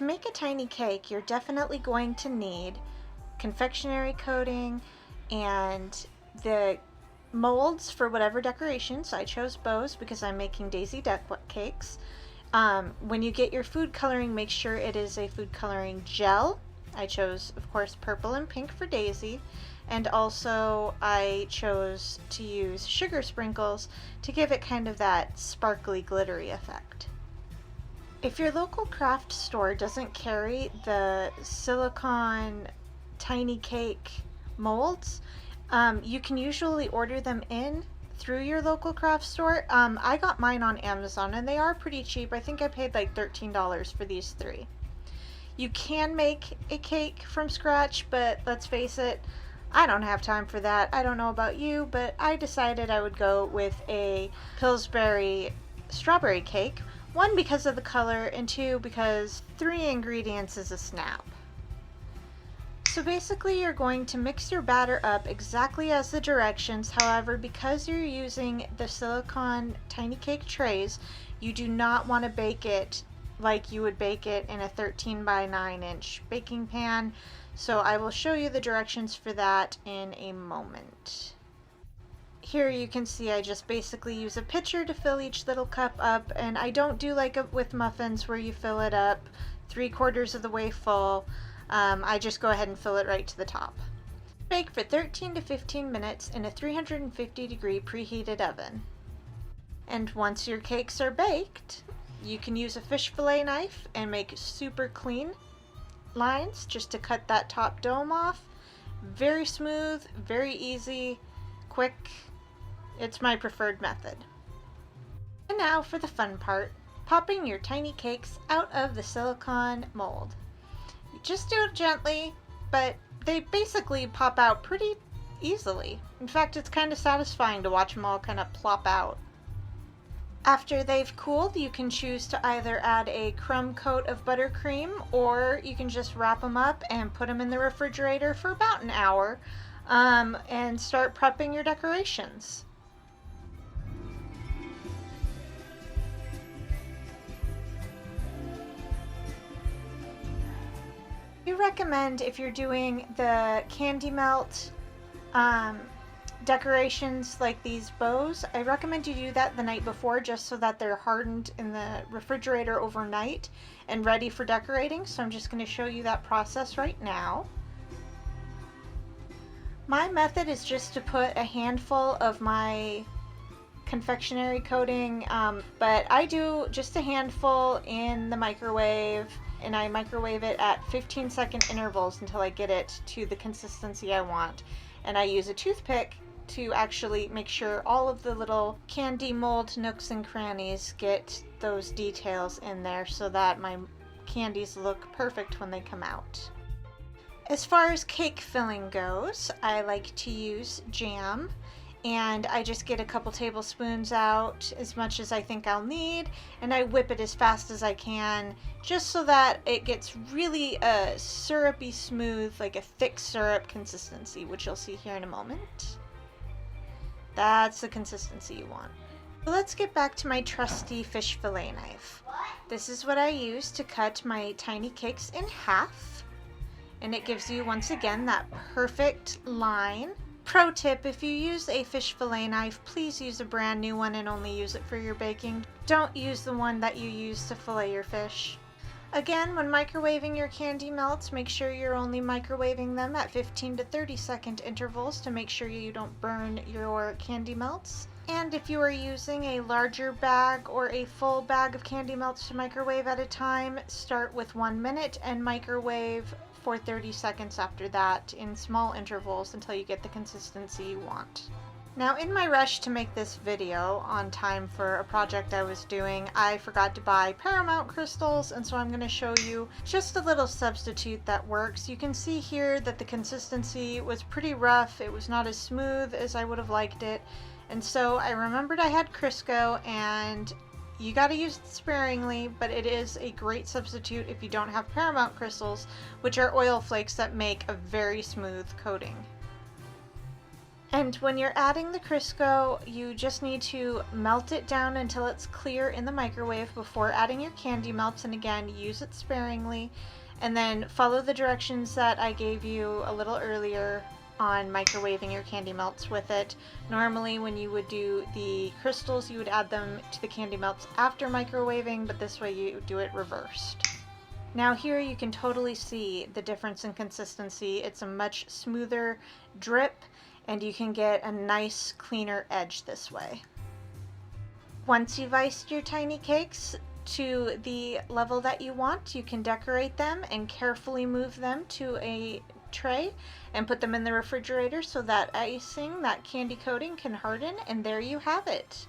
To make a tiny cake, you're definitely going to need confectionery coating and the molds for whatever decorations. I chose bows because I'm making daisy duck cakes. When you get your food coloring, make sure it is a food coloring gel. I chose, of course, purple and pink for daisy. And also I chose to use sugar sprinkles to give it kind of that sparkly, glittery effect. If your local craft store doesn't carry the silicone tiny cake molds, you can usually order them in through your local craft store. I got mine on Amazon and they are pretty cheap. I think I paid like $13 for these 3. You can make a cake from scratch, but let's face it, I don't have time for that. I don't know about you, but I decided I would go with a Pillsbury strawberry cake. 1, because of the color, and 2, because 3 ingredients is a snap. So basically you're going to mix your batter up exactly as the directions. However, because you're using the silicone tiny cake trays, you do not want to bake it like you would bake it in a 13 by 9 inch baking pan. So I will show you the directions for that in a moment. Here you can see I just basically use a pitcher to fill each little cup up, and I don't do like with muffins where you fill it up 3/4 of the way full. I just go ahead and fill it right to the top. Bake for 13 to 15 minutes in a 350-degree preheated oven. And once your cakes are baked, you can use a fish fillet knife and make super clean lines just to cut that top dome off. Very smooth, very easy, quick. It's my preferred method. And now for the fun part, popping your tiny cakes out of the silicone mold. You just do it gently, but they basically pop out pretty easily. In fact, it's kind of satisfying to watch them all kind of plop out. After they've cooled, you can choose to either add a crumb coat of buttercream, or you can just wrap them up and put them in the refrigerator for about an hour and start prepping your decorations. We recommend, if you're doing the candy melt decorations like these bows, I recommend you do that the night before just so that they're hardened in the refrigerator overnight and ready for decorating. So I'm just going to show you that process right now. My method is just to put a handful of my confectionery coating, but I do just a handful in the microwave, and I microwave it at 15-second intervals until I get it to the consistency I want. And I use a toothpick to actually make sure all of the little candy mold nooks and crannies get those details in there so that my candies look perfect when they come out. As far as cake filling goes, I like to use jam, and I just get a couple tablespoons out, as much as I think I'll need, and I whip it as fast as I can just so that it gets really a syrupy smooth, like a thick syrup consistency, which you'll see here in a moment. That's the consistency you want. So let's get back to my trusty fish fillet knife. This is what I use to cut my tiny cakes in half, and it gives you once again that perfect line. Pro tip, if you use a fish fillet knife, please use a brand new one and only use it for your baking. Don't use the one that you use to fillet your fish. Again, when microwaving your candy melts, make sure you're only microwaving them at 15 to 30-second intervals to make sure you don't burn your candy melts. And if you are using a larger bag or a full bag of candy melts to microwave at a time, start with 1 minute and microwave for 30 seconds after that in small intervals until you get the consistency you want. Now, in my rush to make this video on time for a project I was doing, I forgot to buy paramount crystals, and so I'm going to show you just a little substitute that works. You can see here that the consistency was pretty rough. It was not as smooth as I would have liked it, and so I remembered I had Crisco, and you got to use it sparingly, but it is a great substitute if you don't have paramount crystals, which are oil flakes that make a very smooth coating. And when you're adding the Crisco, you just need to melt it down until it's clear in the microwave before adding your candy melts. And again, use it sparingly. And then follow the directions that I gave you a little earlier on microwaving your candy melts with it. Normally when you would do the crystals, you would add them to the candy melts after microwaving, but this way you do it reversed. Now here you can totally see the difference in consistency. It's a much smoother drip and you can get a nice cleaner edge this way. Once you've iced your tiny cakes to the level that you want, you can decorate them and carefully move them to a tray and put them in the refrigerator so that icing, that candy coating, can harden, and there you have it.